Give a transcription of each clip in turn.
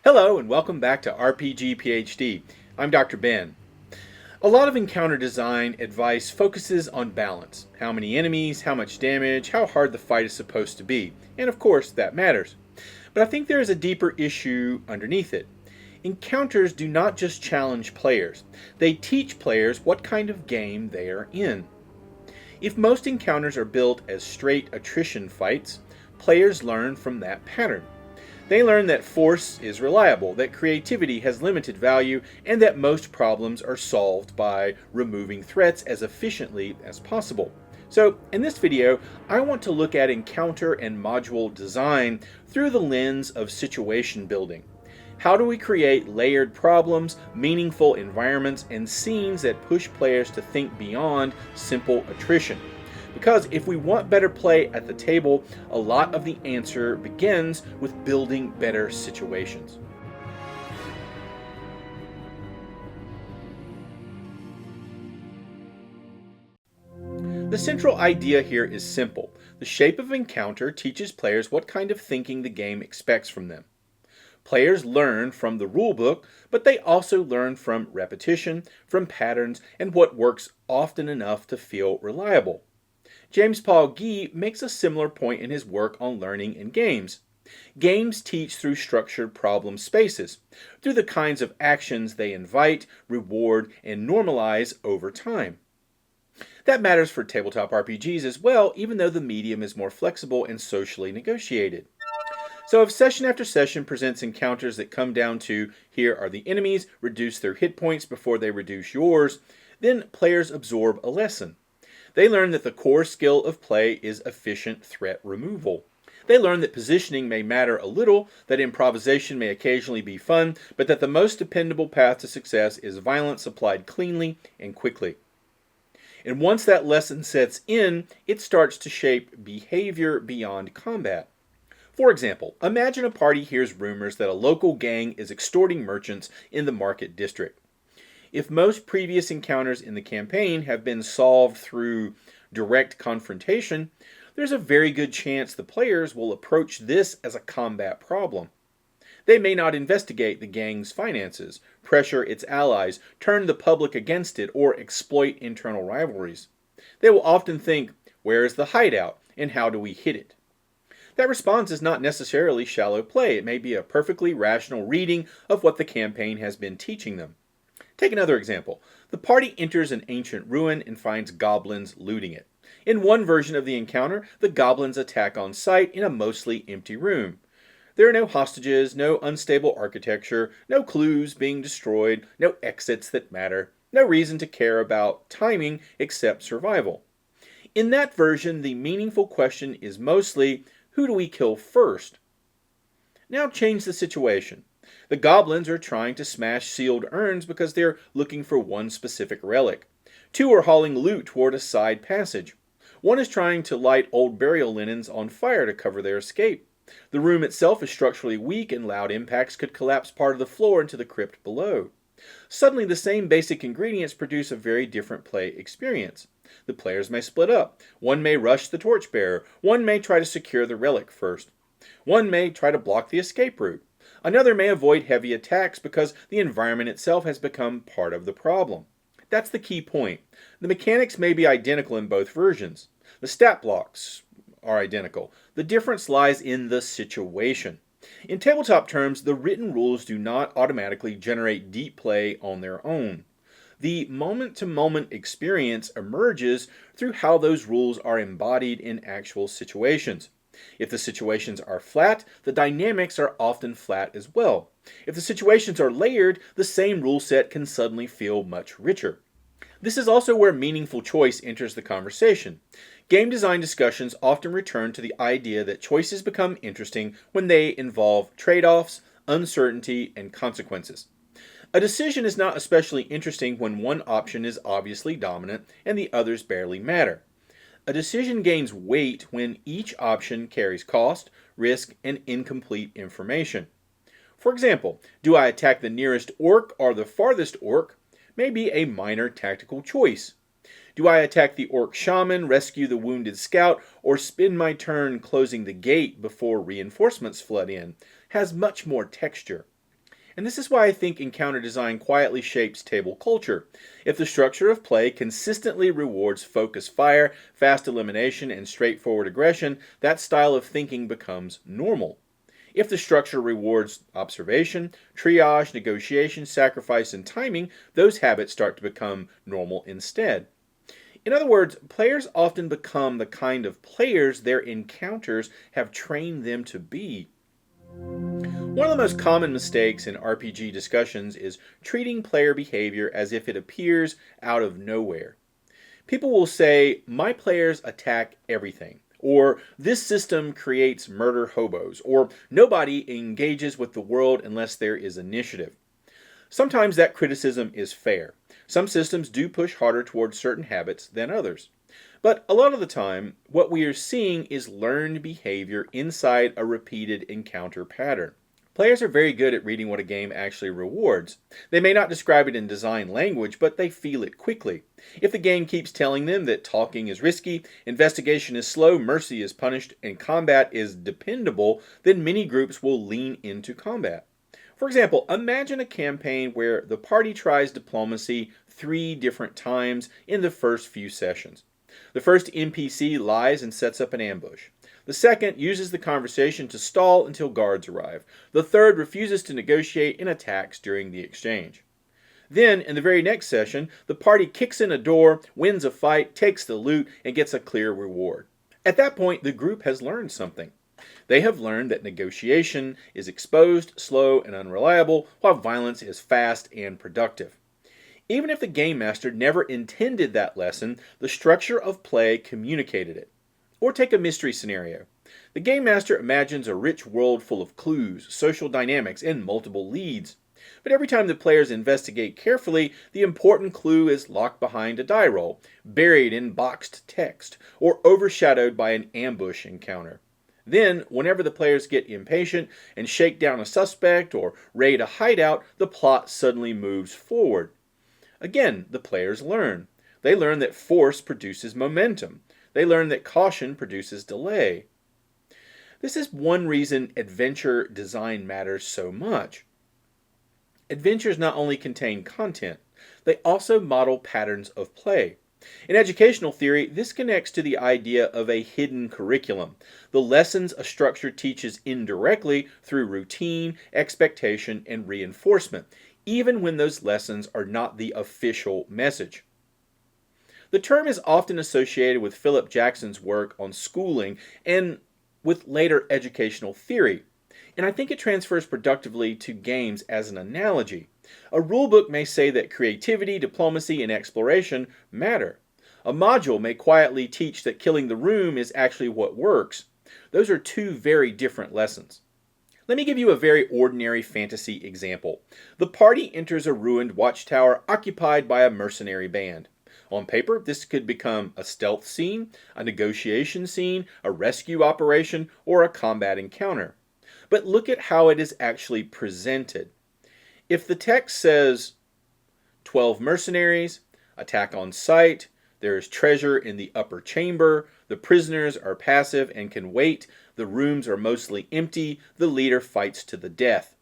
Hello and welcome back to RPG PhD. I'm Dr. Ben. A lot of encounter design advice focuses on balance. How many enemies, how much damage, how hard the fight is supposed to be. And of course, that matters. But I think there is a deeper issue underneath it. Encounters do not just challenge players. They teach players what kind of game they are in. If most encounters are built as straight attrition fights, players learn from that pattern. They learn that force is reliable, that creativity has limited value, and that most problems are solved by removing threats as efficiently as possible. So, in this video, I want to look at encounter and module design through the lens of situation building. How do we create layered problems, meaningful environments, and scenes that push players to think beyond simple attrition? Because if we want better play at the table, a lot of the answer begins with building better situations. The central idea here is simple. The shape of encounter teaches players what kind of thinking the game expects from them. Players learn from the rulebook, but they also learn from repetition, from patterns, and what works often enough to feel reliable. James Paul Gee makes a similar point in his work on learning in games. Games teach through structured problem spaces, through the kinds of actions they invite, reward, and normalize over time. That matters for tabletop RPGs as well, even though the medium is more flexible and socially negotiated. So if session after session presents encounters that come down to, here are the enemies, reduce their hit points before they reduce yours, then players absorb a lesson. They learn that the core skill of play is efficient threat removal. They learn that positioning may matter a little, that improvisation may occasionally be fun, but that the most dependable path to success is violence applied cleanly and quickly. And once that lesson sets in, it starts to shape behavior beyond combat. For example, imagine a party hears rumors that a local gang is extorting merchants in the market district. If most previous encounters in the campaign have been solved through direct confrontation, there's a very good chance the players will approach this as a combat problem. They may not investigate the gang's finances, pressure its allies, turn the public against it, or exploit internal rivalries. They will often think, where is the hideout, and how do we hit it? That response is not necessarily shallow play. It may be a perfectly rational reading of what the campaign has been teaching them. Take another example. The party enters an ancient ruin and finds goblins looting it. In one version of the encounter, the goblins attack on sight in a mostly empty room. There are no hostages, no unstable architecture, no clues being destroyed, no exits that matter, no reason to care about timing except survival. In that version, the meaningful question is mostly, who do we kill first? Now change the situation. The goblins are trying to smash sealed urns because they're looking for one specific relic. Two are hauling loot toward a side passage. One is trying to light old burial linens on fire to cover their escape. The room itself is structurally weak and loud impacts could collapse part of the floor into the crypt below. Suddenly the same basic ingredients produce a very different play experience. The players may split up. One may rush the torchbearer. One may try to secure the relic first. One may try to block the escape route. Another may avoid heavy attacks because the environment itself has become part of the problem. That's the key point. The mechanics may be identical in both versions. The stat blocks are identical. The difference lies in the situation. In tabletop terms, the written rules do not automatically generate deep play on their own. The moment-to-moment experience emerges through how those rules are embodied in actual situations. If the situations are flat, the dynamics are often flat as well. If the situations are layered, the same rule set can suddenly feel much richer. This is also where meaningful choice enters the conversation. Game design discussions often return to the idea that choices become interesting when they involve trade-offs, uncertainty, and consequences. A decision is not especially interesting when one option is obviously dominant and the others barely matter. A decision gains weight when each option carries cost, risk, and incomplete information. For example, do I attack the nearest orc or the farthest orc? May be a minor tactical choice. Do I attack the orc shaman, rescue the wounded scout, or spend my turn closing the gate before reinforcements flood in? Has much more texture. And this is why I think encounter design quietly shapes table culture. If the structure of play consistently rewards focus fire, fast elimination, and straightforward aggression, that style of thinking becomes normal. If the structure rewards observation, triage, negotiation, sacrifice, and timing, those habits start to become normal instead. In other words, players often become the kind of players their encounters have trained them to be. One of the most common mistakes in RPG discussions is treating player behavior as if it appears out of nowhere. People will say, "My players attack everything," or "This system creates murder hobos," or "Nobody engages with the world unless there is initiative." Sometimes that criticism is fair. Some systems do push harder towards certain habits than others. But a lot of the time, what we are seeing is learned behavior inside a repeated encounter pattern. Players are very good at reading what a game actually rewards. They may not describe it in design language, but they feel it quickly. If the game keeps telling them that talking is risky, investigation is slow, mercy is punished, and combat is dependable, then many groups will lean into combat. For example, imagine a campaign where the party tries diplomacy 3 different times in the first few sessions. The first NPC lies and sets up an ambush. The second uses the conversation to stall until guards arrive. The third refuses to negotiate and attacks during the exchange. Then, in the very next session, the party kicks in a door, wins a fight, takes the loot, and gets a clear reward. At that point, the group has learned something. They have learned that negotiation is exposed, slow, and unreliable, while violence is fast and productive. Even if the game master never intended that lesson, the structure of play communicated it. Or take a mystery scenario. The game master imagines a rich world full of clues, social dynamics, and multiple leads. But every time the players investigate carefully, the important clue is locked behind a die roll, buried in boxed text, or overshadowed by an ambush encounter. Then, whenever the players get impatient and shake down a suspect or raid a hideout, the plot suddenly moves forward. Again, the players learn. They learn that force produces momentum. They learn that caution produces delay. This is one reason adventure design matters so much. Adventures not only contain content, they also model patterns of play. In educational theory, this connects to the idea of a hidden curriculum, the lessons a structure teaches indirectly through routine, expectation, and reinforcement, even when those lessons are not the official message. The term is often associated with Philip Jackson's work on schooling and with later educational theory, and I think it transfers productively to games as an analogy. A rulebook may say that creativity, diplomacy, and exploration matter. A module may quietly teach that killing the room is actually what works. Those are 2 very different lessons. Let me give you a very ordinary fantasy example. The party enters a ruined watchtower occupied by a mercenary band. On paper, this could become a stealth scene, a negotiation scene, a rescue operation, or a combat encounter. But look at how it is actually presented. If the text says 12 mercenaries, attack on sight, there is treasure in the upper chamber, the prisoners are passive and can wait, the rooms are mostly empty, the leader fights to the death,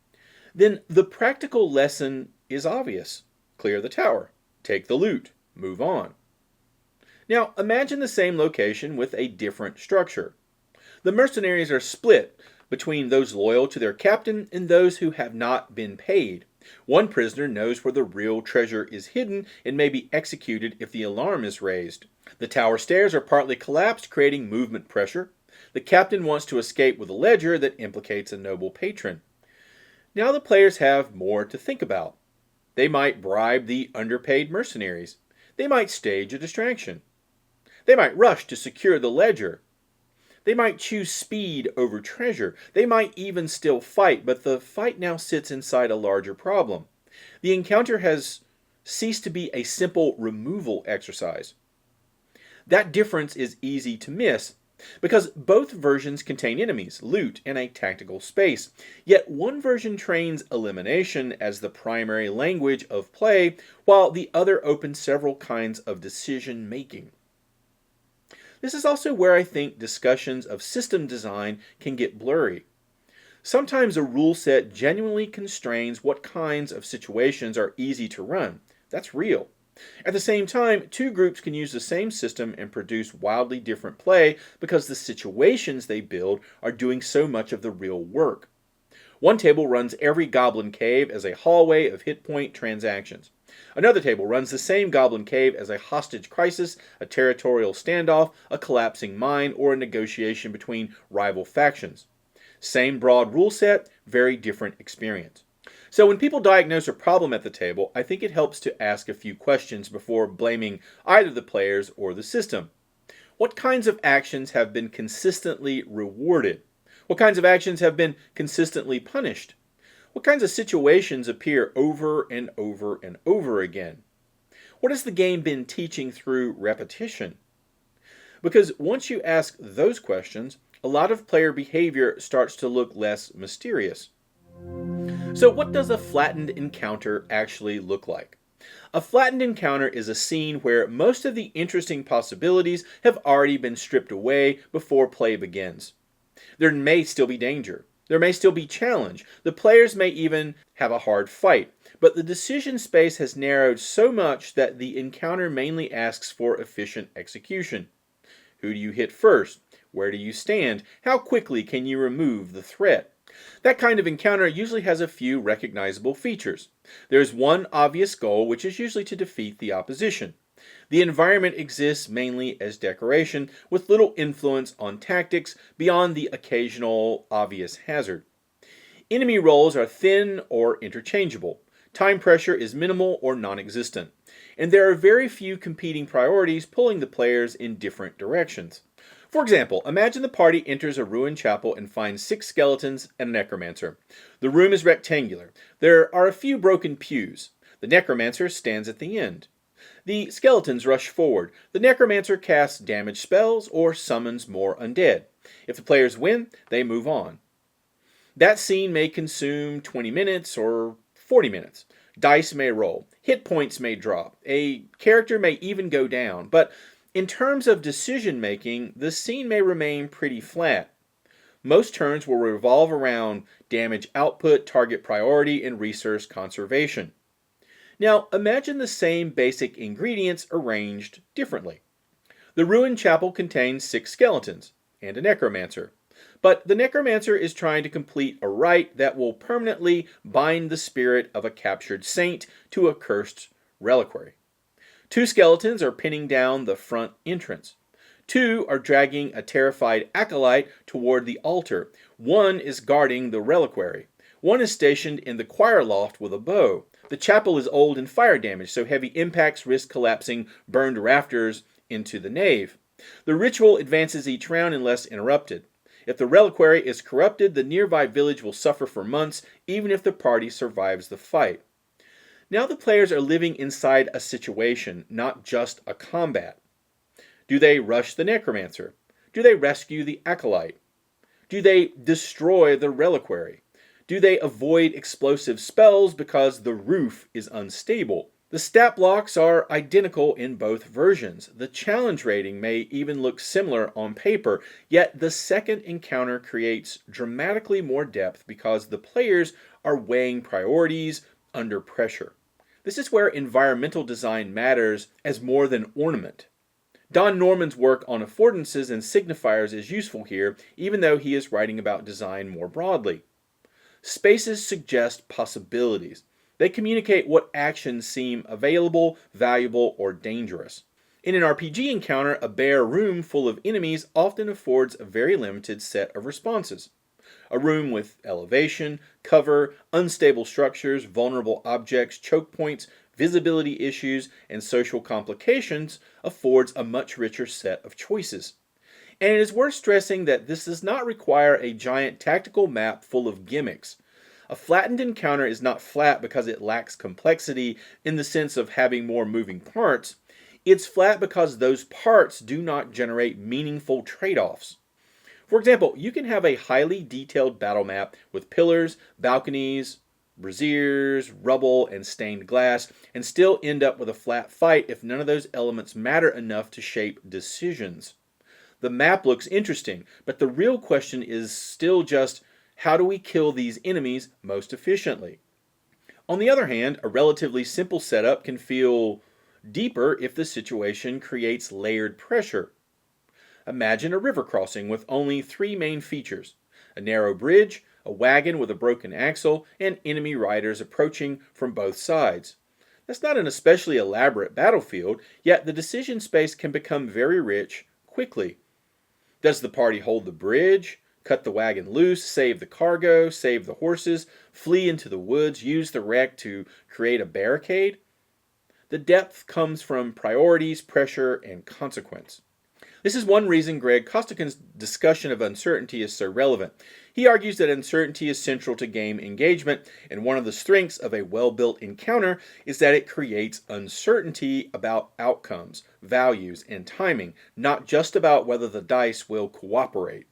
then the practical lesson is obvious. Clear the tower, take the loot, move on. Now imagine the same location with a different structure. The mercenaries are split between those loyal to their captain and those who have not been paid. One prisoner knows where the real treasure is hidden and may be executed if the alarm is raised. The tower stairs are partly collapsed, creating movement pressure. The captain wants to escape with a ledger that implicates a noble patron. Now the players have more to think about. They might bribe the underpaid mercenaries. They might stage a distraction. They might rush to secure the ledger. They might choose speed over treasure. They might even still fight, but the fight now sits inside a larger problem. The encounter has ceased to be a simple removal exercise. That difference is easy to miss because both versions contain enemies, loot, and a tactical space. Yet one version trains elimination as the primary language of play, while the other opens several kinds of decision making. This is also where I think discussions of system design can get blurry. Sometimes a rule set genuinely constrains what kinds of situations are easy to run. That's real. At the same time, two groups can use the same system and produce wildly different play because the situations they build are doing so much of the real work. One table runs every goblin cave as a hallway of hit point transactions. Another table runs the same goblin cave as a hostage crisis, a territorial standoff, a collapsing mine, or a negotiation between rival factions. Same broad rule set, very different experience. So when people diagnose a problem at the table, I think it helps to ask a few questions before blaming either the players or the system. What kinds of actions have been consistently rewarded? What kinds of actions have been consistently punished? What kinds of situations appear over and over and over again? What has the game been teaching through repetition? Because once you ask those questions, a lot of player behavior starts to look less mysterious. So what does a flattened encounter actually look like? A flattened encounter is a scene where most of the interesting possibilities have already been stripped away before play begins. There may still be danger. There may still be challenge. The players may even have a hard fight. But the decision space has narrowed so much that the encounter mainly asks for efficient execution. Who do you hit first? Where do you stand? How quickly can you remove the threat? That kind of encounter usually has a few recognizable features. There's one obvious goal, which is usually to defeat the opposition. The environment exists mainly as decoration, with little influence on tactics beyond the occasional obvious hazard. Enemy roles are thin or interchangeable. Time pressure is minimal or non-existent. And there are very few competing priorities pulling the players in different directions. For example, imagine the party enters a ruined chapel and finds 6 skeletons and a necromancer. The room is rectangular. There are a few broken pews. The necromancer stands at the end. The skeletons rush forward. The necromancer casts damage spells or summons more undead. If the players win, they move on. That scene may consume 20 minutes or 40 minutes. Dice may roll. Hit points may drop. A character may even go down. But in terms of decision making, the scene may remain pretty flat. Most turns will revolve around damage output, target priority, and resource conservation. Now, imagine the same basic ingredients arranged differently. The ruined chapel contains 6 skeletons and a necromancer. But the necromancer is trying to complete a rite that will permanently bind the spirit of a captured saint to a cursed reliquary. 2 skeletons are pinning down the front entrance. 2 are dragging a terrified acolyte toward the altar. 1 is guarding the reliquary. 1 is stationed in the choir loft with a bow. The chapel is old and fire damaged, so heavy impacts risk collapsing burned rafters into the nave. The ritual advances each round unless interrupted. If the reliquary is corrupted, the nearby village will suffer for months, even if the party survives the fight. Now the players are living inside a situation, not just a combat. Do they rush the necromancer? Do they rescue the acolyte? Do they destroy the reliquary? Do they avoid explosive spells because the roof is unstable? The stat blocks are identical in both versions. The challenge rating may even look similar on paper, yet the second encounter creates dramatically more depth because the players are weighing priorities under pressure. This is where environmental design matters as more than ornament. Don Norman's work on affordances and signifiers is useful here, even though he is writing about design more broadly. Spaces suggest possibilities. They communicate what actions seem available, valuable, or dangerous. In an RPG encounter, a bare room full of enemies often affords a very limited set of responses. A room with elevation, cover, unstable structures, vulnerable objects, choke points, visibility issues, and social complications affords a much richer set of choices. And it is worth stressing that this does not require a giant tactical map full of gimmicks. A flattened encounter is not flat because it lacks complexity in the sense of having more moving parts. It's flat because those parts do not generate meaningful trade-offs. For example, you can have a highly detailed battle map with pillars, balconies, braziers, rubble, and stained glass, and still end up with a flat fight if none of those elements matter enough to shape decisions. The map looks interesting, but the real question is still just, How do we kill these enemies most efficiently? On the other hand, a relatively simple setup can feel deeper if the situation creates layered pressure. Imagine a river crossing with only three main features: a narrow bridge, a wagon with a broken axle, and enemy riders approaching from both sides. That's not an especially elaborate battlefield, yet the decision space can become very rich quickly. Does the party hold the bridge, cut the wagon loose, save the cargo, save the horses, flee into the woods, use the wreck to create a barricade? The depth comes from priorities, pressure, and consequence. This is one reason Greg Costigan's discussion of uncertainty is so relevant. He argues that uncertainty is central to game engagement, and one of the strengths of a well-built encounter is that it creates uncertainty about outcomes, values, and timing, not just about whether the dice will cooperate.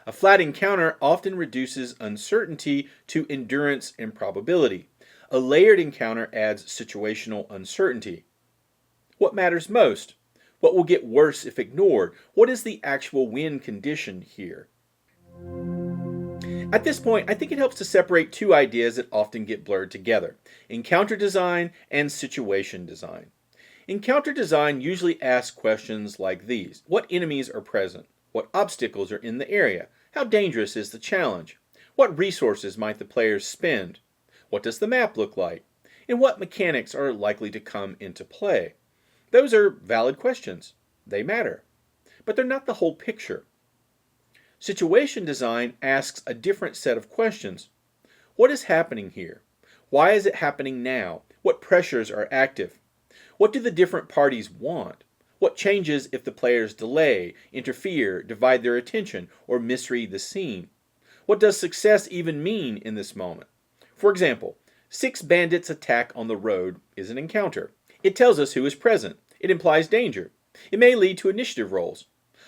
A flat encounter often reduces uncertainty to endurance and probability. A layered encounter adds situational uncertainty. What matters most? What will get worse if ignored? What is the actual win condition here? At this point, I think it helps to separate two ideas that often get blurred together: encounter design and situation design. Encounter design usually asks questions like these: what enemies are present? What obstacles are in the area? How dangerous is the challenge? What resources might the players spend? What does the map look like? And what mechanics are likely to come into play? Those are valid questions. They matter. But they're not the whole picture. Situation design asks a different set of questions. What is happening here? Why is it happening now? What pressures are active? What do the different parties want? What changes if the players delay, interfere, divide their attention, or misread the scene? What does success even mean in this moment? For example, 6 bandits attack on the road is an encounter. It tells us who is present. It implies danger. It may lead to initiative rolls.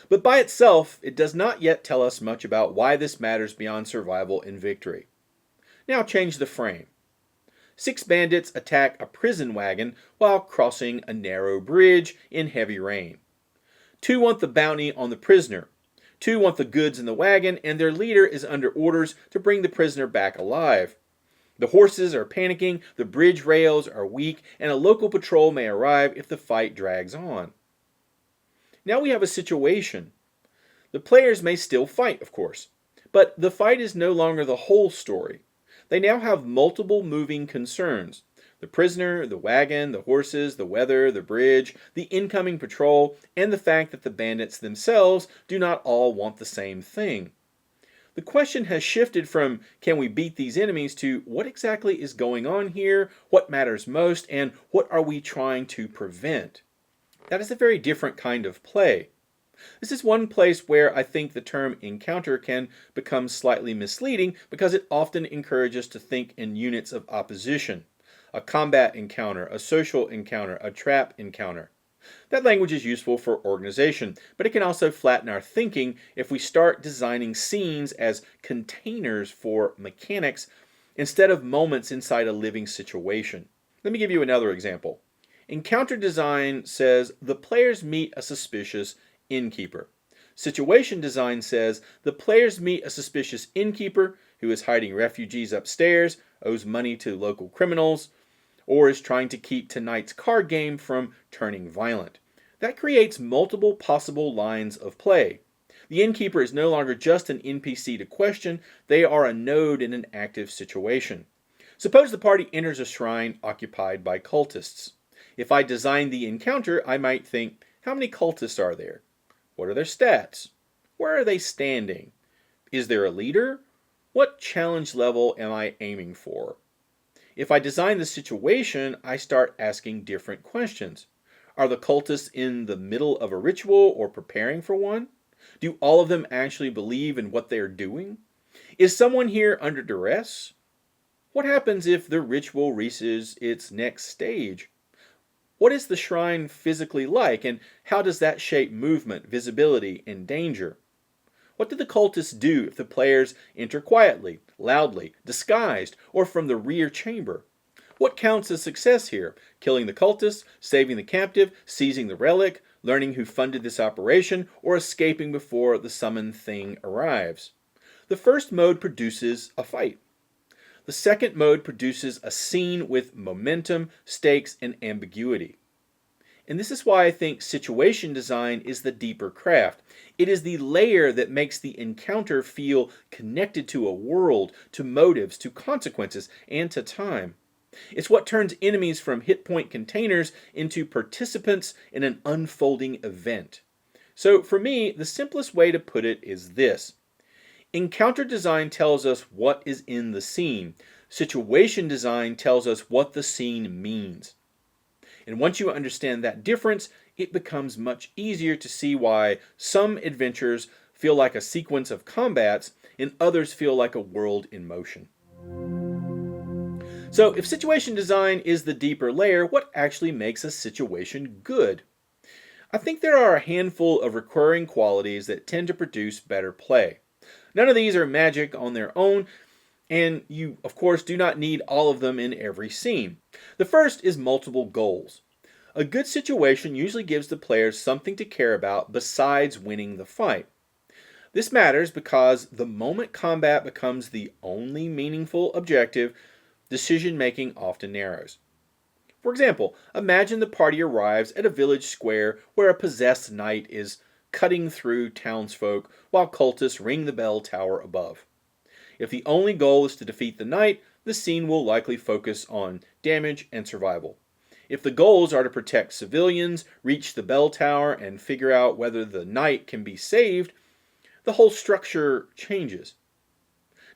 But by itself, it does not yet tell us much about why this matters beyond survival and victory. Now change the frame. 6 bandits attack a prison wagon while crossing a narrow bridge in heavy rain. 2 want the bounty on the prisoner. 2 want the goods in the wagon, and their leader is under orders to bring the prisoner back alive. The horses are panicking, the bridge rails are weak, and a local patrol may arrive if the fight drags on. Now we have a situation. The players may still fight, of course, but the fight is no longer the whole story. They now have multiple moving concerns: the prisoner, the wagon, the horses, the weather, the bridge, the incoming patrol, and the fact that the bandits themselves do not all want the same thing. The question has shifted from can we beat these enemies to what exactly is going on here, what matters most, and what are we trying to prevent? That is a very different kind of play. This is one place where I think the term encounter can become slightly misleading because it often encourages to think in units of opposition. A combat encounter, a social encounter, a trap encounter. That language is useful for organization, but it can also flatten our thinking if we start designing scenes as containers for mechanics instead of moments inside a living situation. Let me give you another example. Encounter design says the players meet a suspicious innkeeper. Situation design says the players meet a suspicious innkeeper who is hiding refugees upstairs, owes money to local criminals, or is trying to keep tonight's card game from turning violent. That creates multiple possible lines of play. The innkeeper is no longer just an NPC to question, they are a node in an active situation. Suppose the party enters a shrine occupied by cultists. If I designed the encounter, I might think, how many cultists are there? What are their stats? Where are they standing? Is there a leader? What challenge level am I aiming for? If I design the situation, I start asking different questions. Are the cultists in the middle of a ritual or preparing for one? Do all of them actually believe in what they are doing? Is someone here under duress? What happens if the ritual reaches its next stage? What is the shrine physically like, and how does that shape movement, visibility, and danger? What do the cultists do if the players enter quietly, loudly, disguised, or from the rear chamber? What counts as success here? Killing the cultists, saving the captive, seizing the relic, learning who funded this operation, or escaping before the summoned thing arrives? The first mode produces a fight. The second mode produces a scene with momentum, stakes, and ambiguity. And this is why I think situation design is the deeper craft. It is the layer that makes the encounter feel connected to a world, to motives, to consequences, and to time. It's what turns enemies from hit point containers into participants in an unfolding event. So for me, the simplest way to put it is this. Encounter design tells us what is in the scene. Situation design tells us what the scene means. And once you understand that difference, it becomes much easier to see why some adventures feel like a sequence of combats and others feel like a world in motion. So, if situation design is the deeper layer, what actually makes a situation good? I think there are a handful of recurring qualities that tend to produce better play. None of these are magic on their own, and you, of course, do not need all of them in every scene. The first is multiple goals. A good situation usually gives the players something to care about besides winning the fight. This matters because the moment combat becomes the only meaningful objective, decision-making often narrows. For example, imagine the party arrives at a village square where a possessed knight is cutting through townsfolk while cultists ring the bell tower above. If the only goal is to defeat the knight, the scene will likely focus on damage and survival. If the goals are to protect civilians, reach the bell tower, and figure out whether the knight can be saved, the whole structure changes.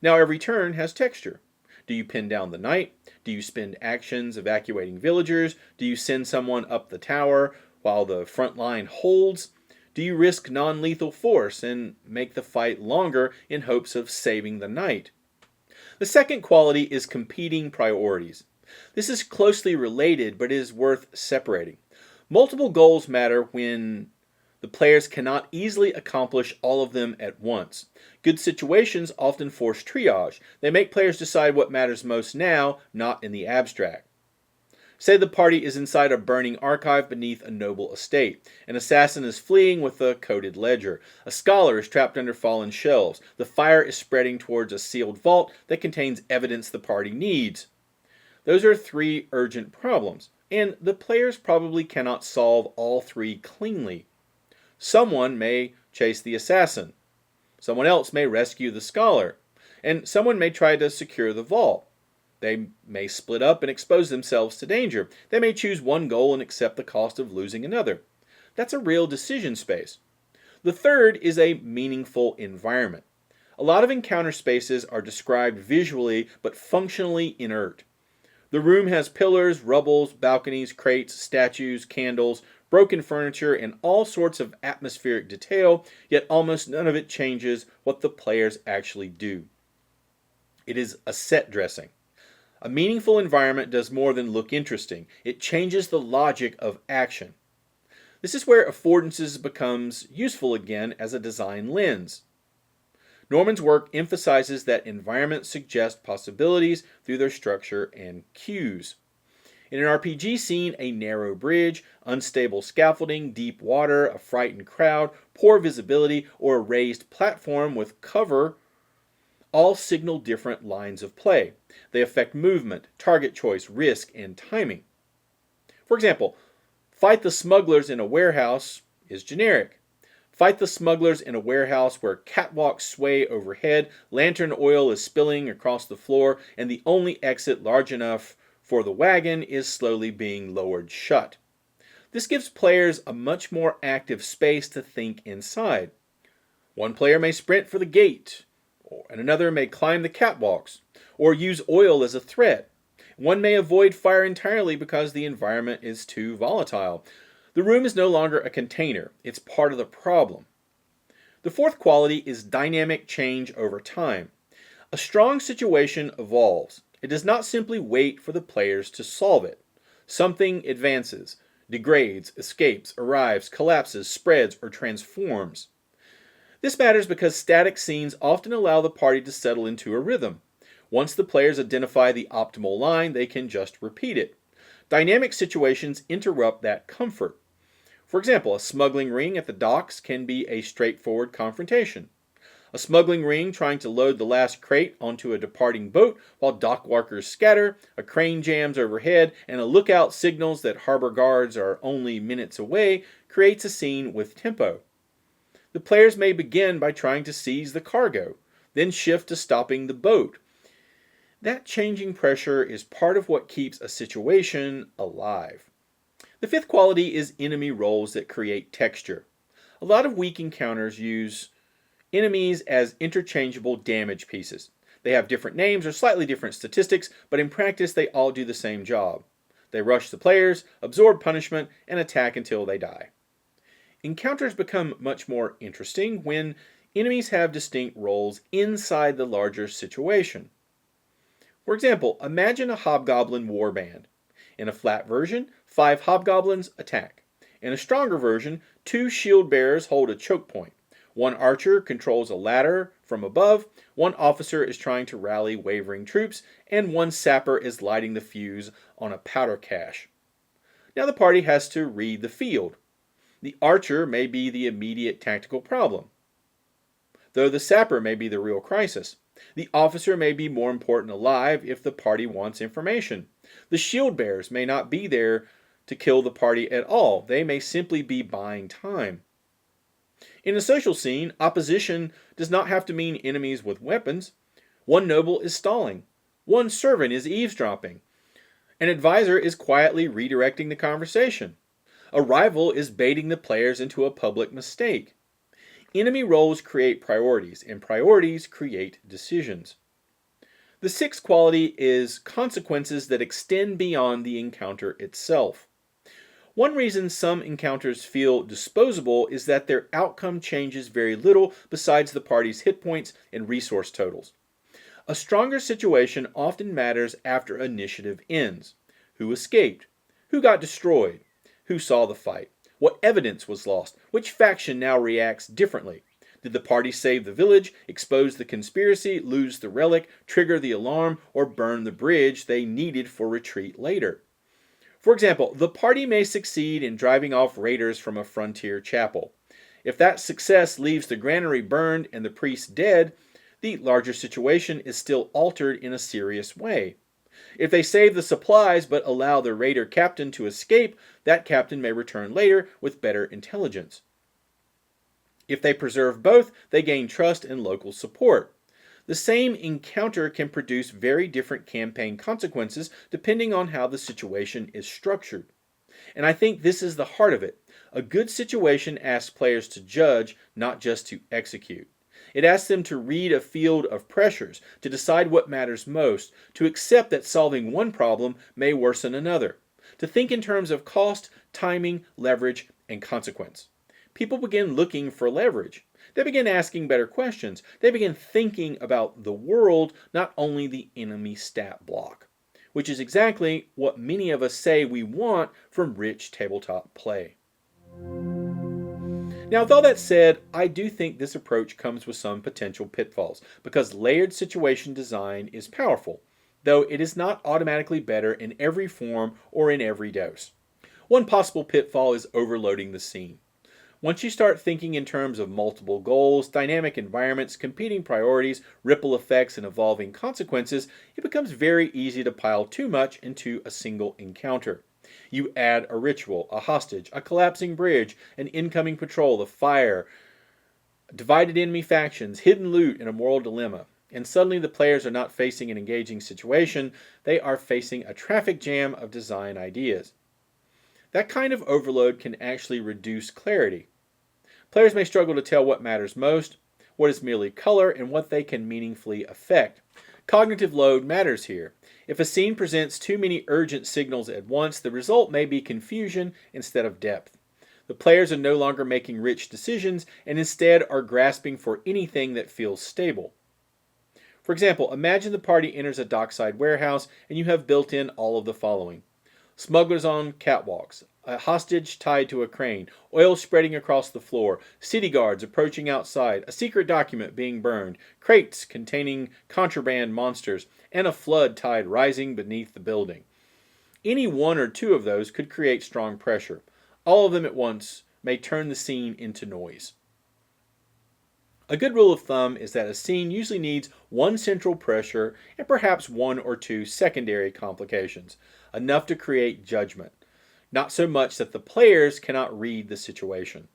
Now every turn has texture. Do you pin down the knight? Do you spend actions evacuating villagers? Do you send someone up the tower while the front line holds? Do you risk non-lethal force and make the fight longer in hopes of saving the knight? The second quality is competing priorities. This is closely related, but is worth separating. Multiple goals matter when the players cannot easily accomplish all of them at once. Good situations often force triage. They make players decide what matters most now, not in the abstract. Say the party is inside a burning archive beneath a noble estate. An assassin is fleeing with a coded ledger. A scholar is trapped under fallen shelves. The fire is spreading towards a sealed vault that contains evidence the party needs. Those are three urgent problems, and the players probably cannot solve all three cleanly. Someone may chase the assassin. Someone else may rescue the scholar. And someone may try to secure the vault. They may split up and expose themselves to danger. They may choose one goal and accept the cost of losing another. That's a real decision space. The third is a meaningful environment. A lot of encounter spaces are described visually but functionally inert. The room has pillars, rubbles, balconies, crates, statues, candles, broken furniture, and all sorts of atmospheric detail, yet almost none of it changes what the players actually do. It is a set dressing. A meaningful environment does more than look interesting. It changes the logic of action. This is where affordances becomes useful again as a design lens. Norman's work emphasizes that environments suggest possibilities through their structure and cues. In an RPG scene, a narrow bridge, unstable scaffolding, deep water, a frightened crowd, poor visibility, or a raised platform with cover all signal different lines of play. They affect movement, target choice, risk, and timing. For example, fight the smugglers in a warehouse is generic. Fight the smugglers in a warehouse where catwalks sway overhead, lantern oil is spilling across the floor, and the only exit large enough for the wagon is slowly being lowered shut. This gives players a much more active space to think inside. One player may sprint for the gate, and another may climb the catwalks, or use oil as a threat. One may avoid fire entirely because the environment is too volatile. The room is no longer a container, it's part of the problem. The fourth quality is dynamic change over time. A strong situation evolves. It does not simply wait for the players to solve it. Something advances, degrades, escapes, arrives, collapses, spreads, or transforms. This matters because static scenes often allow the party to settle into a rhythm. Once the players identify the optimal line, they can just repeat it. Dynamic situations interrupt that comfort. For example, a smuggling ring at the docks can be a straightforward confrontation. A smuggling ring trying to load the last crate onto a departing boat while dock workers scatter, a crane jams overhead, and a lookout signals that harbor guards are only minutes away creates a scene with tempo. The players may begin by trying to seize the cargo, then shift to stopping the boat. That changing pressure is part of what keeps a situation alive. The fifth quality is enemy roles that create texture. A lot of weak encounters use enemies as interchangeable damage pieces. They have different names or slightly different statistics, but in practice they all do the same job. They rush the players, absorb punishment, and attack until they die. Encounters become much more interesting when enemies have distinct roles inside the larger situation. For example, imagine a hobgoblin warband. In a flat version, 5 hobgoblins attack. In a stronger version, 2 shield bearers hold a choke point. 1 archer controls a ladder from above, 1 officer is trying to rally wavering troops, and 1 sapper is lighting the fuse on a powder cache. Now the party has to read the field. The archer may be the immediate tactical problem, though the sapper may be the real crisis. The officer may be more important alive if the party wants information. The shield bearers may not be there to kill the party at all. They may simply be buying time. In a social scene, opposition does not have to mean enemies with weapons. 1 noble is stalling. 1 servant is eavesdropping. An advisor is quietly redirecting the conversation. A rival is baiting the players into a public mistake. Enemy roles create priorities, and priorities create decisions. The sixth quality is consequences that extend beyond the encounter itself. One reason some encounters feel disposable is that their outcome changes very little besides the party's hit points and resource totals. A stronger situation often matters after initiative ends. Who escaped? Who got destroyed? Who saw the fight? What evidence was lost? Which faction now reacts differently? Did the party save the village, expose the conspiracy, lose the relic, trigger the alarm, or burn the bridge they needed for retreat later? For example, the party may succeed in driving off raiders from a frontier chapel. If that success leaves the granary burned and the priest dead, the larger situation is still altered in a serious way. If they save the supplies but allow the raider captain to escape, that captain may return later with better intelligence. If they preserve both, they gain trust and local support. The same encounter can produce very different campaign consequences depending on how the situation is structured. And I think this is the heart of it. A good situation asks players to judge, not just to execute. It asks them to read a field of pressures, to decide what matters most, to accept that solving one problem may worsen another, to think in terms of cost, timing, leverage, and consequence. People begin looking for leverage. They begin asking better questions. They begin thinking about the world, not only the enemy stat block, which is exactly what many of us say we want from rich tabletop play. Now, with all that said, I do think this approach comes with some potential pitfalls, because layered situation design is powerful, though it is not automatically better in every form or in every dose. One possible pitfall is overloading the scene. Once you start thinking in terms of multiple goals, dynamic environments, competing priorities, ripple effects, and evolving consequences, it becomes very easy to pile too much into a single encounter. You add a ritual, a hostage, a collapsing bridge, an incoming patrol, a fire, divided enemy factions, hidden loot, and a moral dilemma. And suddenly the players are not facing an engaging situation, they are facing a traffic jam of design ideas. That kind of overload can actually reduce clarity. Players may struggle to tell what matters most, what is merely color, and what they can meaningfully affect. Cognitive load matters here. If a scene presents too many urgent signals at once, the result may be confusion instead of depth. The players are no longer making rich decisions and instead are grasping for anything that feels stable. For example, imagine the party enters a dockside warehouse and you have built in all of the following: smugglers on catwalks, a hostage tied to a crane, oil spreading across the floor, city guards approaching outside, a secret document being burned, crates containing contraband monsters, and a flood tide rising beneath the building. Any one or two of those could create strong pressure. All of them at once may turn the scene into noise. A good rule of thumb is that a scene usually needs one central pressure and perhaps one or two secondary complications, enough to create judgment, not so much that the players cannot read the situation.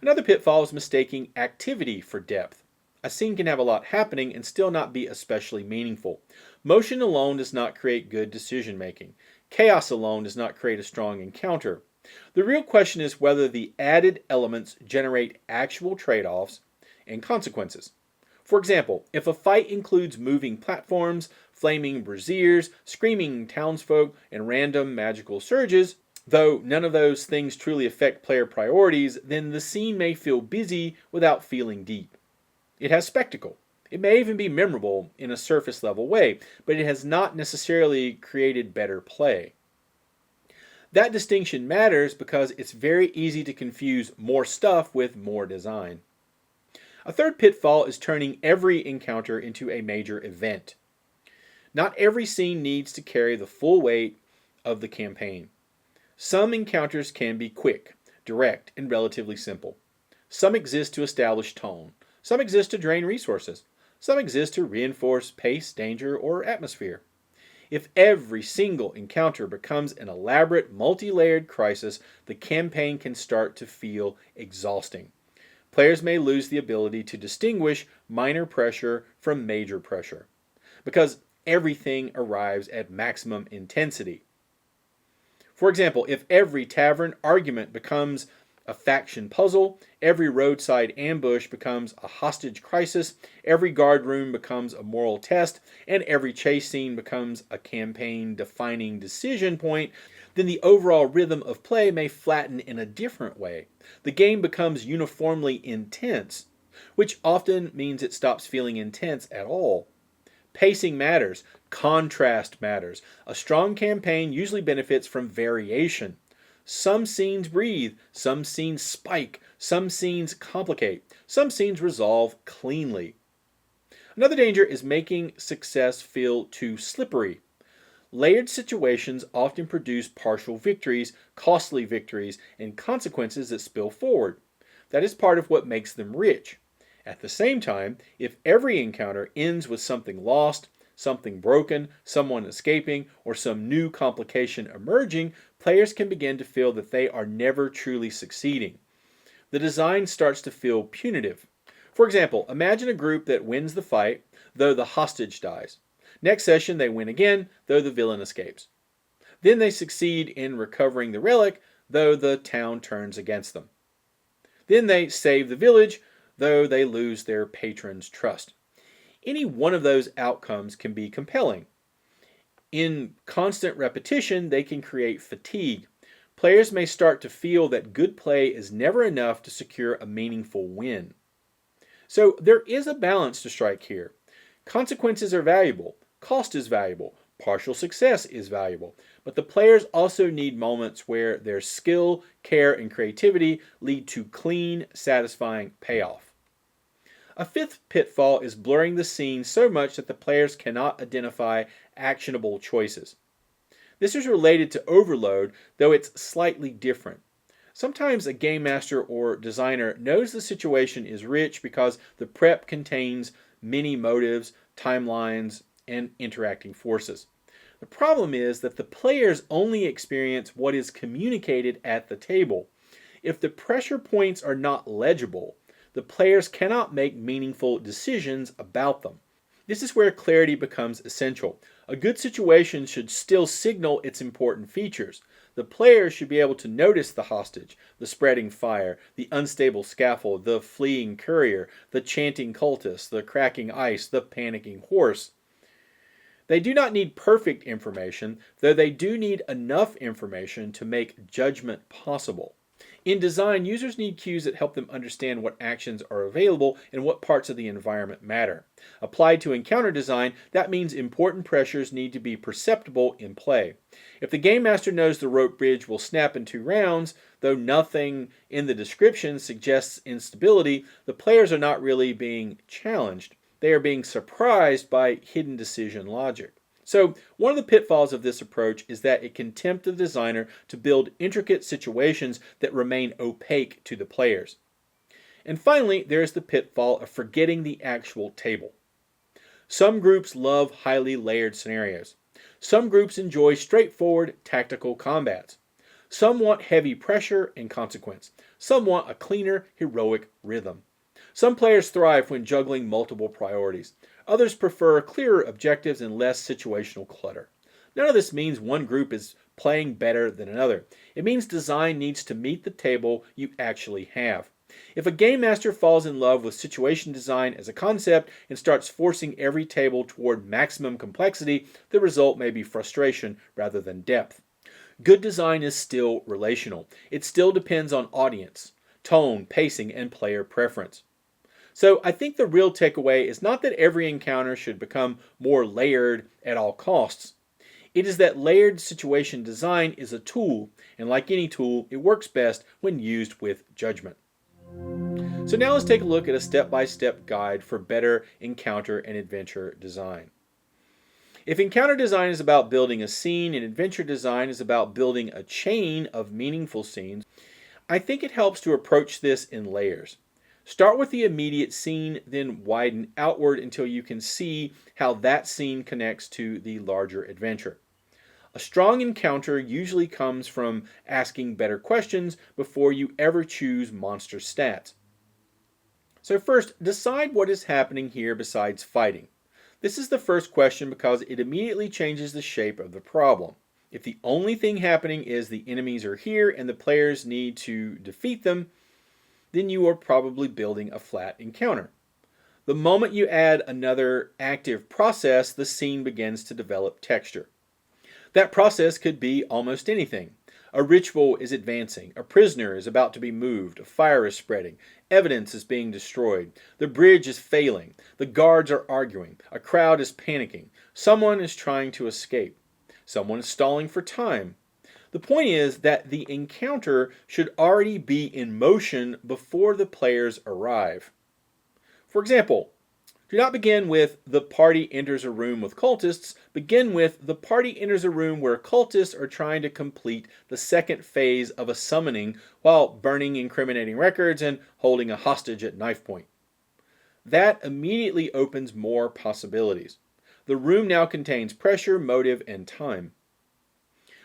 Another pitfall is mistaking activity for depth. A scene can have a lot happening and still not be especially meaningful. Motion alone does not create good decision making. Chaos alone does not create a strong encounter. The real question is whether the added elements generate actual trade-offs and consequences. For example, if a fight includes moving platforms, flaming braziers, screaming townsfolk, and random magical surges, though none of those things truly affect player priorities, then the scene may feel busy without feeling deep. It has spectacle. It may even be memorable in a surface level way, but it has not necessarily created better play. That distinction matters because it's very easy to confuse more stuff with more design. A third pitfall is turning every encounter into a major event. Not every scene needs to carry the full weight of the campaign. Some encounters can be quick, direct, and relatively simple. Some exist to establish tone. Some exist to drain resources. Some exist to reinforce pace, danger, or atmosphere. If every single encounter becomes an elaborate, multi-layered crisis, the campaign can start to feel exhausting. Players may lose the ability to distinguish minor pressure from major pressure, because everything arrives at maximum intensity. For example, if every tavern argument becomes a faction puzzle, every roadside ambush becomes a hostage crisis, every guard room becomes a moral test, and every chase scene becomes a campaign-defining decision point, then the overall rhythm of play may flatten in a different way. The game becomes uniformly intense, which often means it stops feeling intense at all. Pacing matters. Contrast matters. A strong campaign usually benefits from variation. Some scenes breathe, some scenes spike, some scenes complicate, some scenes resolve cleanly. Another danger is making success feel too slippery. Layered situations often produce partial victories, costly victories, and consequences that spill forward. That is part of what makes them rich. At the same time, if every encounter ends with something lost, something broken, someone escaping, or some new complication emerging, players can begin to feel that they are never truly succeeding. The design starts to feel punitive. For example, imagine a group that wins the fight, though the hostage dies. Next session, they win again, though the villain escapes. Then they succeed in recovering the relic, though the town turns against them. Then they save the village, though they lose their patron's trust. Any one of those outcomes can be compelling. In constant repetition, they can create fatigue. Players may start to feel that good play is never enough to secure a meaningful win. So there is a balance to strike here. Consequences are valuable. Cost is valuable. Partial success is valuable. But the players also need moments where their skill, care, and creativity lead to clean, satisfying payoff. A fifth pitfall is blurring the scene so much that the players cannot identify actionable choices. This is related to overload, though it's slightly different. Sometimes a game master or designer knows the situation is rich because the prep contains many motives, timelines, and interacting forces. The problem is that the players only experience what is communicated at the table. If the pressure points are not legible, the players cannot make meaningful decisions about them. This is where clarity becomes essential. A good situation should still signal its important features. The players should be able to notice the hostage, the spreading fire, the unstable scaffold, the fleeing courier, the chanting cultist, the cracking ice, the panicking horse. They do not need perfect information, though they do need enough information to make judgment possible. In design, users need cues that help them understand what actions are available and what parts of the environment matter. Applied to encounter design, that means important pressures need to be perceptible in play. If the game master knows the rope bridge will snap in 2 rounds, though nothing in the description suggests instability, the players are not really being challenged. They are being surprised by hidden decision logic. So, one of the pitfalls of this approach is that it can tempt the designer to build intricate situations that remain opaque to the players. And finally, there is the pitfall of forgetting the actual table. Some groups love highly layered scenarios. Some groups enjoy straightforward tactical combats. Some want heavy pressure and consequence. Some want a cleaner, heroic rhythm. Some players thrive when juggling multiple priorities. Others prefer clearer objectives and less situational clutter. None of this means one group is playing better than another. It means design needs to meet the table you actually have. If a game master falls in love with situation design as a concept and starts forcing every table toward maximum complexity, the result may be frustration rather than depth. Good design is still relational. It still depends on audience, tone, pacing, and player preference. So I think the real takeaway is not that every encounter should become more layered at all costs. It is that layered situation design is a tool, and like any tool, it works best when used with judgment. So now let's take a look at a step-by-step guide for better encounter and adventure design. If encounter design is about building a scene and adventure design is about building a chain of meaningful scenes, I think it helps to approach this in layers. Start with the immediate scene, then widen outward until you can see how that scene connects to the larger adventure. A strong encounter usually comes from asking better questions before you ever choose monster stats. So first, decide what is happening here besides fighting. This is the first question because it immediately changes the shape of the problem. If the only thing happening is the enemies are here and the players need to defeat them, then you are probably building a flat encounter. The moment you add another active process, the scene begins to develop texture. That process could be almost anything. A ritual is advancing, a prisoner is about to be moved, a fire is spreading, evidence is being destroyed, the bridge is failing, the guards are arguing, a crowd is panicking, someone is trying to escape, someone is stalling for time. The point is that the encounter should already be in motion before the players arrive. For example, do not begin with the party enters a room with cultists. Begin with the party enters a room where cultists are trying to complete the second phase of a summoning while burning incriminating records and holding a hostage at knife point. That immediately opens more possibilities. The room now contains pressure, motive, and time.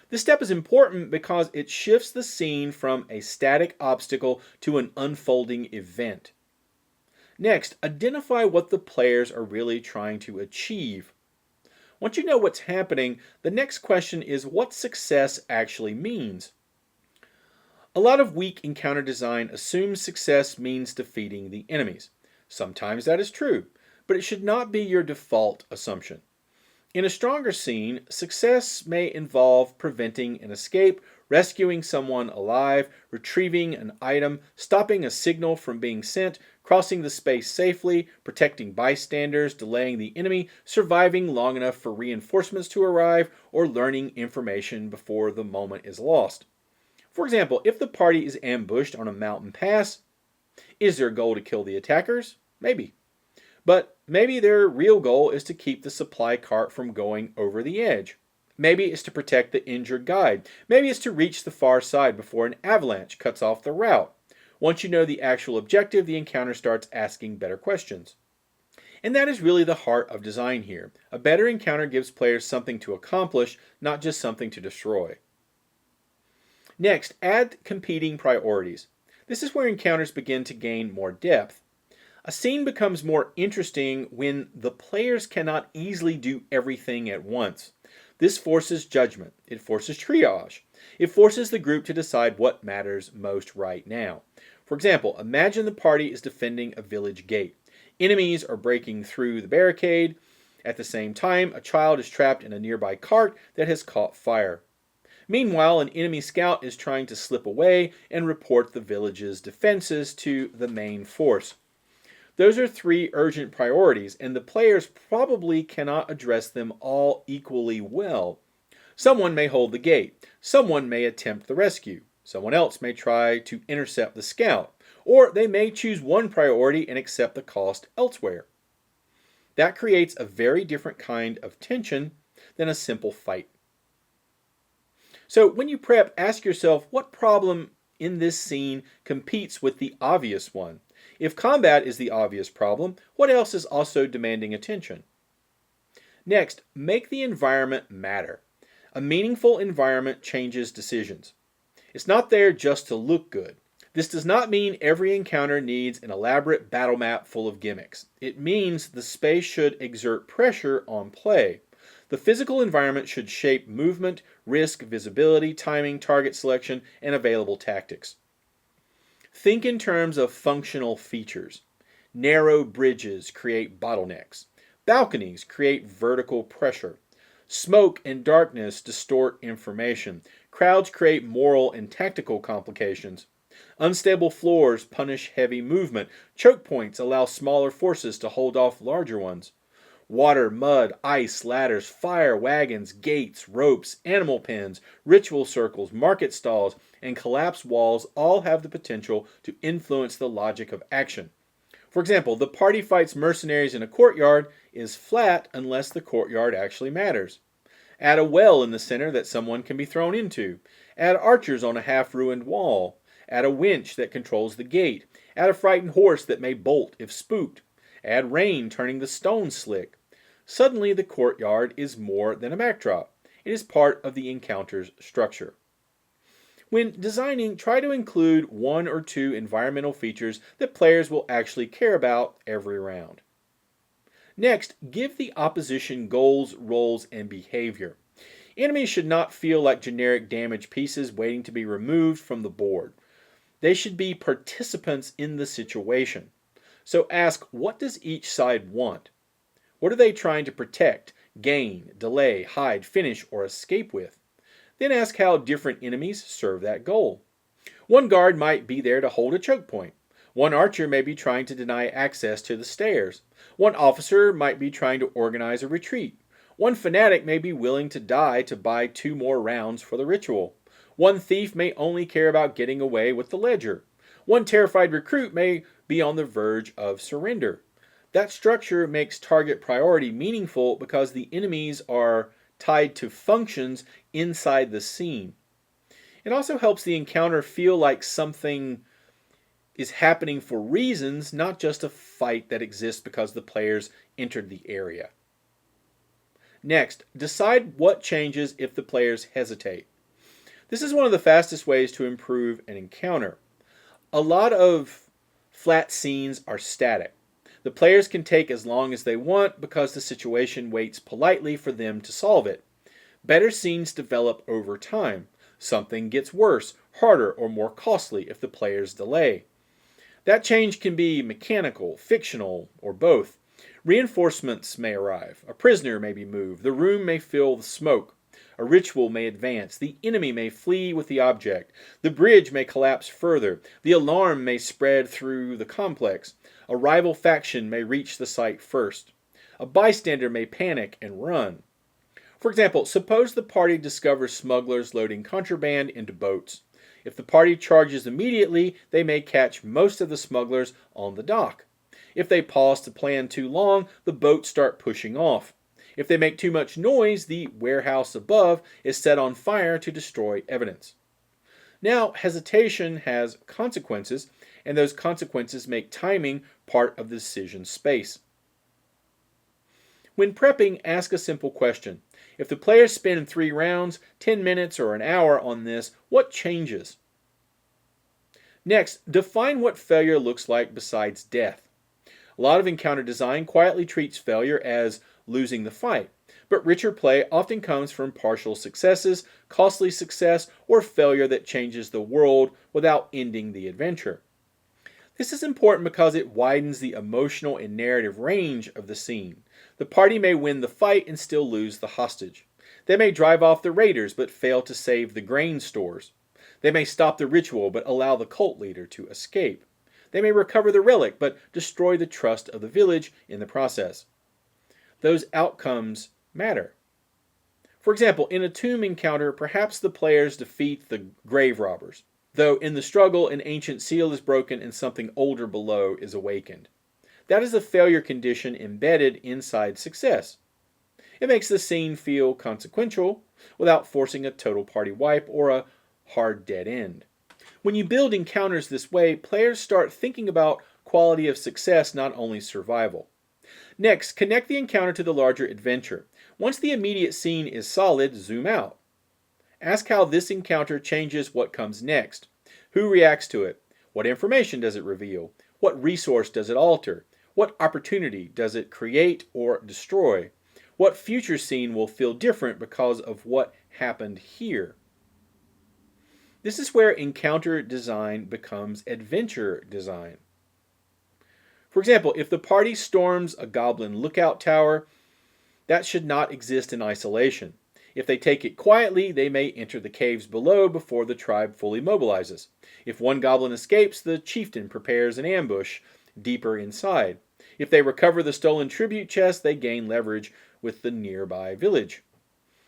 This step is important because it shifts the scene from a static obstacle to an unfolding event. Next, identify what the players are really trying to achieve. Once you know what's happening, the next question is what success actually means. A lot of weak encounter design assumes success means defeating the enemies. Sometimes that is true, but it should not be your default assumption. In a stronger scene, success may involve preventing an escape, rescuing someone alive, retrieving an item, stopping a signal from being sent, crossing the space safely, protecting bystanders, delaying the enemy, surviving long enough for reinforcements to arrive, or learning information before the moment is lost. For example, if the party is ambushed on a mountain pass, is their goal to kill the attackers? Maybe. But maybe their real goal is to keep the supply cart from going over the edge. Maybe it's to protect the injured guide. Maybe it's to reach the far side before an avalanche cuts off the route. Once you know the actual objective, the encounter starts asking better questions. And that is really the heart of design here. A better encounter gives players something to accomplish, not just something to destroy. Next, add competing priorities. This is where encounters begin to gain more depth. A scene becomes more interesting when the players cannot easily do everything at once. This forces judgment. It forces triage. It forces the group to decide what matters most right now. For example, imagine the party is defending a village gate. Enemies are breaking through the barricade. At the same time, a child is trapped in a nearby cart that has caught fire. Meanwhile, an enemy scout is trying to slip away and report the village's defenses to the main force. Those are three urgent priorities, and the players probably cannot address them all equally well. Someone may hold the gate. Someone may attempt the rescue. Someone else may try to intercept the scout. Or they may choose one priority and accept the cost elsewhere. That creates a very different kind of tension than a simple fight. So when you prep, ask yourself what problem in this scene competes with the obvious one. If combat is the obvious problem, what else is also demanding attention? Next, make the environment matter. A meaningful environment changes decisions. It's not there just to look good. This does not mean every encounter needs an elaborate battle map full of gimmicks. It means the space should exert pressure on play. The physical environment should shape movement, risk, visibility, timing, target selection, and available tactics. Think in terms of functional features. Narrow bridges create bottlenecks. Balconies create vertical pressure. Smoke and darkness distort information. Crowds create moral and tactical complications. Unstable floors punish heavy movement. Choke points allow smaller forces to hold off larger ones. Water, mud, ice, ladders, fire, wagons, gates, ropes, animal pens, ritual circles, market stalls, and collapsed walls all have the potential to influence the logic of action. For example, the party fights mercenaries in a courtyard is flat unless the courtyard actually matters. Add a well in the center that someone can be thrown into. Add archers on a half-ruined wall. Add a winch that controls the gate. Add a frightened horse that may bolt if spooked. Add rain turning the stones slick. Suddenly the courtyard is more than a backdrop. It is part of the encounter's structure. When designing, try to include one or two environmental features that players will actually care about every round. Next, give the opposition goals, roles, and behavior. Enemies should not feel like generic damaged pieces waiting to be removed from the board. They should be participants in the situation. So ask, what does each side want? What are they trying to protect, gain, delay, hide, finish, or escape with? Then ask how different enemies serve that goal. One guard might be there to hold a choke point. One archer may be trying to deny access to the stairs. One officer might be trying to organize a retreat. One fanatic may be willing to die to buy 2 more rounds for the ritual. One thief may only care about getting away with the ledger. One terrified recruit may be on the verge of surrender. That structure makes target priority meaningful because the enemies are tied to functions inside the scene. It also helps the encounter feel like something is happening for reasons, not just a fight that exists because the players entered the area. Next, decide what changes if the players hesitate. This is one of the fastest ways to improve an encounter. A lot of flat scenes are static. The players can take as long as they want because the situation waits politely for them to solve it. Better scenes develop over time. Something gets worse, harder, or more costly if the players delay. That change can be mechanical, fictional, or both. Reinforcements may arrive. A prisoner may be moved. The room may fill with smoke. A ritual may advance. The enemy may flee with the object. The bridge may collapse further. The alarm may spread through the complex. A rival faction may reach the site first. A bystander may panic and run. For example, suppose the party discovers smugglers loading contraband into boats. If the party charges immediately, they may catch most of the smugglers on the dock. If they pause to plan too long, the boats start pushing off. If they make too much noise, the warehouse above is set on fire to destroy evidence. Now, hesitation has consequences, and those consequences make timing part of the decision space. When prepping, ask a simple question. If the players spend 3 rounds, 10 minutes, or an hour on this, what changes? Next, define what failure looks like besides death. A lot of encounter design quietly treats failure as losing the fight, but richer play often comes from partial successes, costly success, or failure that changes the world without ending the adventure. This is important because it widens the emotional and narrative range of the scene. The party may win the fight and still lose the hostage. They may drive off the raiders but fail to save the grain stores. They may stop the ritual but allow the cult leader to escape. They may recover the relic but destroy the trust of the village in the process. Those outcomes matter. For example, in a tomb encounter, perhaps the players defeat the grave robbers, though in the struggle an ancient seal is broken and something older below is awakened. That is a failure condition embedded inside success. It makes the scene feel consequential without forcing a total party wipe or a hard dead end. When you build encounters this way, players start thinking about quality of success, not only survival. Next, connect the encounter to the larger adventure. Once the immediate scene is solid, zoom out. Ask how this encounter changes what comes next. Who reacts to it? What information does it reveal? What resource does it alter? What opportunity does it create or destroy? What future scene will feel different because of what happened here? This is where encounter design becomes adventure design. For example, if the party storms a goblin lookout tower, that should not exist in isolation. If they take it quietly, they may enter the caves below before the tribe fully mobilizes. If one goblin escapes, the chieftain prepares an ambush deeper inside. If they recover the stolen tribute chest, they gain leverage with the nearby village.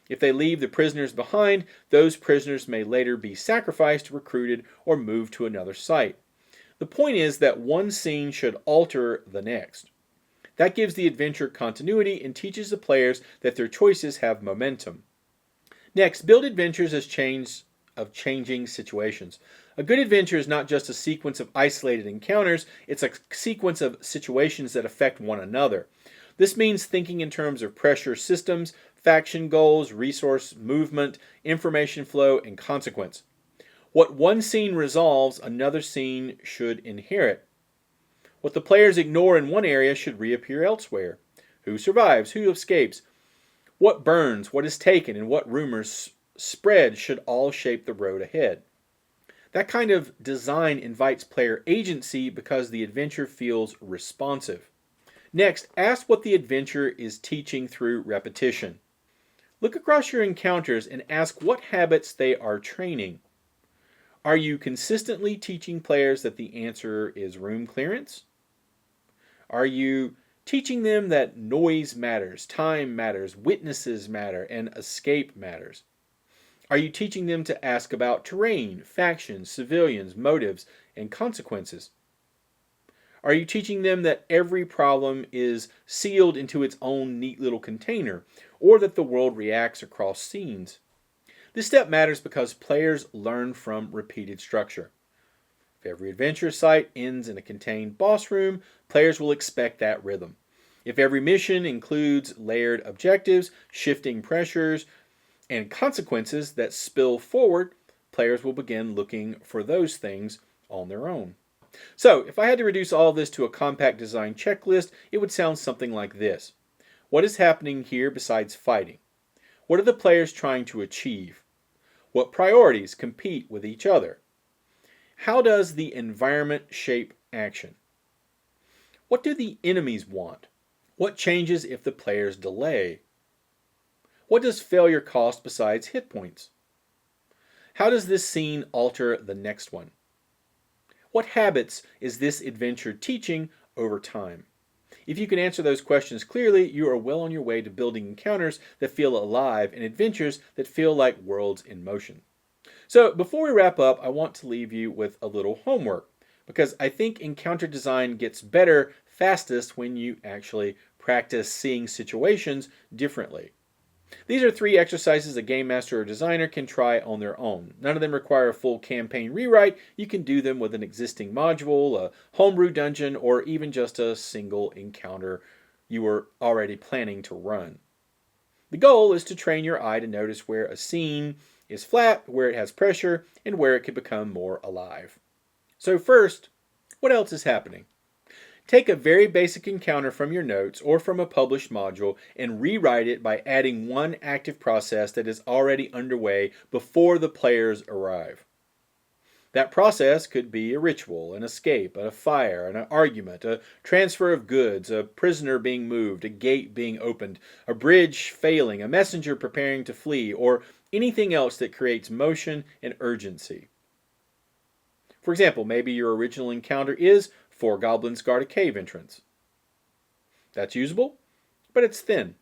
If they leave the prisoners behind, those prisoners may later be sacrificed, recruited, or moved to another site. The point is that one scene should alter the next. That gives the adventure continuity and teaches the players that their choices have momentum. Next, build adventures as changing situations. A good adventure is not just a sequence of isolated encounters, it's a sequence of situations that affect one another. This means thinking in terms of pressure systems, faction goals, resource movement, information flow, and consequence. What one scene resolves, another scene should inherit. What the players ignore in one area should reappear elsewhere. Who survives? Who escapes? What burns? What is taken? And what rumors spread should all shape the road ahead. That kind of design invites player agency because the adventure feels responsive. Next, ask what the adventure is teaching through repetition. Look across your encounters and ask what habits they are training. Are you consistently teaching players that the answer is room clearance? Are you teaching them that noise matters, time matters, witnesses matter, and escape matters? Are you teaching them to ask about terrain, factions, civilians, motives, and consequences? Are you teaching them that every problem is sealed into its own neat little container, or that the world reacts across scenes? This step matters because players learn from repeated structure. If every adventure site ends in a contained boss room, players will expect that rhythm. If every mission includes layered objectives, shifting pressures, and consequences that spill forward, players will begin looking for those things on their own. So, if I had to reduce all of this to a compact design checklist, it would sound something like this. What is happening here besides fighting? What are the players trying to achieve? What priorities compete with each other? How does the environment shape action? What do the enemies want? What changes if the players delay? What does failure cost besides hit points? How does this scene alter the next one? What habits is this adventure teaching over time? If you can answer those questions clearly, you are well on your way to building encounters that feel alive and adventures that feel like worlds in motion. So before we wrap up, I want to leave you with a little homework, because I think encounter design gets better fastest when you actually practice seeing situations differently. These are 3 exercises a game master or designer can try on their own. None of them require a full campaign rewrite. You can do them with an existing module, a homebrew dungeon, or even just a single encounter you were already planning to run. The goal is to train your eye to notice where a scene is flat, where it has pressure, and where it can become more alive. So first, what else is happening? Take a very basic encounter from your notes or from a published module and rewrite it by adding one active process that is already underway before the players arrive. That process could be a ritual, an escape, a fire, an argument, a transfer of goods, a prisoner being moved, a gate being opened, a bridge failing, a messenger preparing to flee, or anything else that creates motion and urgency. For example, maybe your original encounter is 4 goblins guard a cave entrance. That's usable, but it's thin.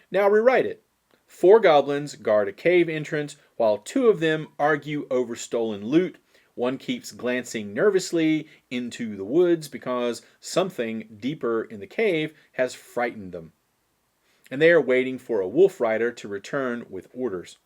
Now rewrite it. 4 goblins guard a cave entrance while 2 of them argue over stolen loot. One keeps glancing nervously into the woods because something deeper in the cave has frightened them. And they are waiting for a wolf rider to return with orders.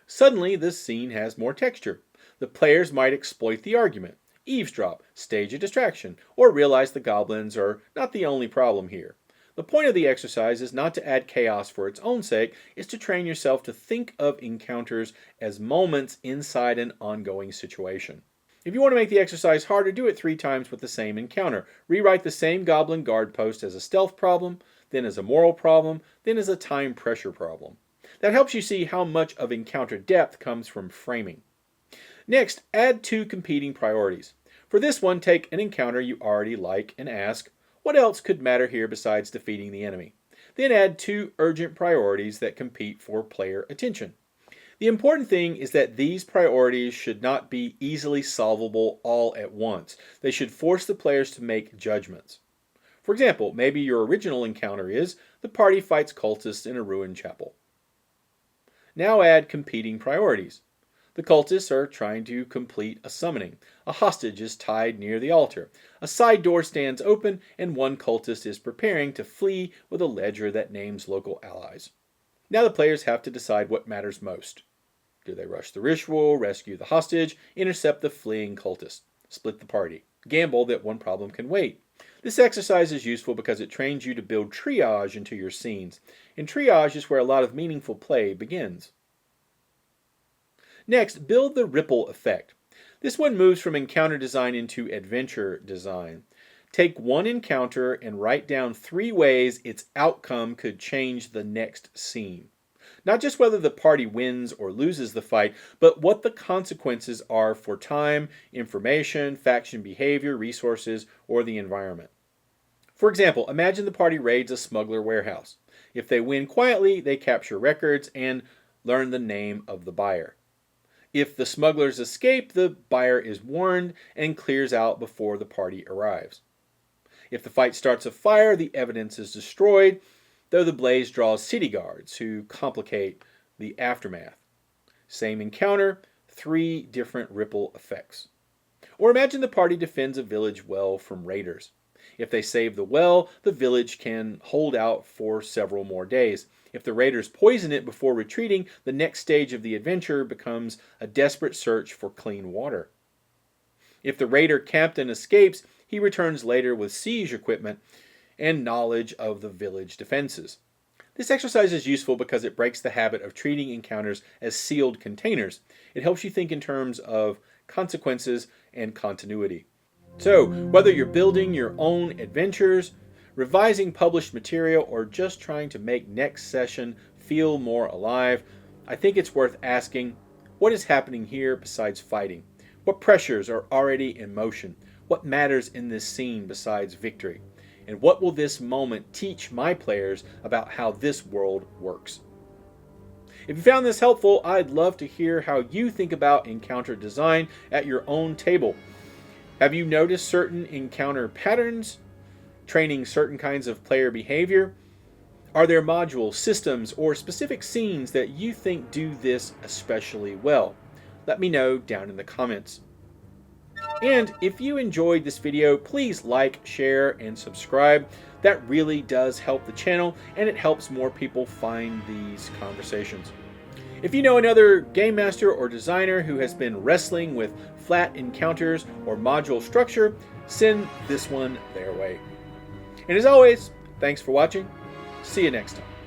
Suddenly, this scene has more texture. The players might exploit the argument. eavesdrop, stage a distraction, or realize the goblins are not the only problem here. The point of the exercise is not to add chaos for its own sake, it's to train yourself to think of encounters as moments inside an ongoing situation. If you want to make the exercise harder, do it 3 times with the same encounter. Rewrite the same goblin guard post as a stealth problem, then as a moral problem, then as a time pressure problem. That helps you see how much of encounter depth comes from framing. Next, add 2 competing priorities. For this one, take an encounter you already like and ask, what else could matter here besides defeating the enemy? Then add 2 urgent priorities that compete for player attention. The important thing is that these priorities should not be easily solvable all at once. They should force the players to make judgments. For example, maybe your original encounter is the party fights cultists in a ruined chapel. Now add competing priorities. The cultists are trying to complete a summoning. A hostage is tied near the altar. A side door stands open, and one cultist is preparing to flee with a ledger that names local allies. Now the players have to decide what matters most. Do they rush the ritual, rescue the hostage, intercept the fleeing cultist, split the party, gamble that one problem can wait? This exercise is useful because it trains you to build triage into your scenes, and triage is where a lot of meaningful play begins. Next, build the ripple effect. This one moves from encounter design into adventure design. Take one encounter and write down 3 ways its outcome could change the next scene. Not just whether the party wins or loses the fight, but what the consequences are for time, information, faction behavior, resources, or the environment. For example, imagine the party raids a smuggler warehouse. If they win quietly, they capture records and learn the name of the buyer. If the smugglers escape, the buyer is warned and clears out before the party arrives. If the fight starts a fire, the evidence is destroyed, though the blaze draws city guards who complicate the aftermath. Same encounter, 3 different ripple effects. Or imagine the party defends a village well from raiders. If they save the well, the village can hold out for several more days. If the raiders poison it before retreating, the next stage of the adventure becomes a desperate search for clean water. If the raider captain escapes, he returns later with siege equipment and knowledge of the village defenses. This exercise is useful because it breaks the habit of treating encounters as sealed containers. It helps you think in terms of consequences and continuity. So, whether you're building your own adventures, revising published material, or just trying to make next session feel more alive, I think it's worth asking, what is happening here besides fighting? What pressures are already in motion? What matters in this scene besides victory? And what will this moment teach my players about how this world works? If you found this helpful, I'd love to hear how you think about encounter design at your own table. Have you noticed certain encounter patterns, training certain kinds of player behavior? Are there modules, systems, or specific scenes that you think do this especially well? Let me know down in the comments. And if you enjoyed this video, please like, share, and subscribe. That really does help the channel, and it helps more people find these conversations. If you know another game master or designer who has been wrestling with flat encounters or module structure, send this one their way. And as always, thanks for watching. See you next time.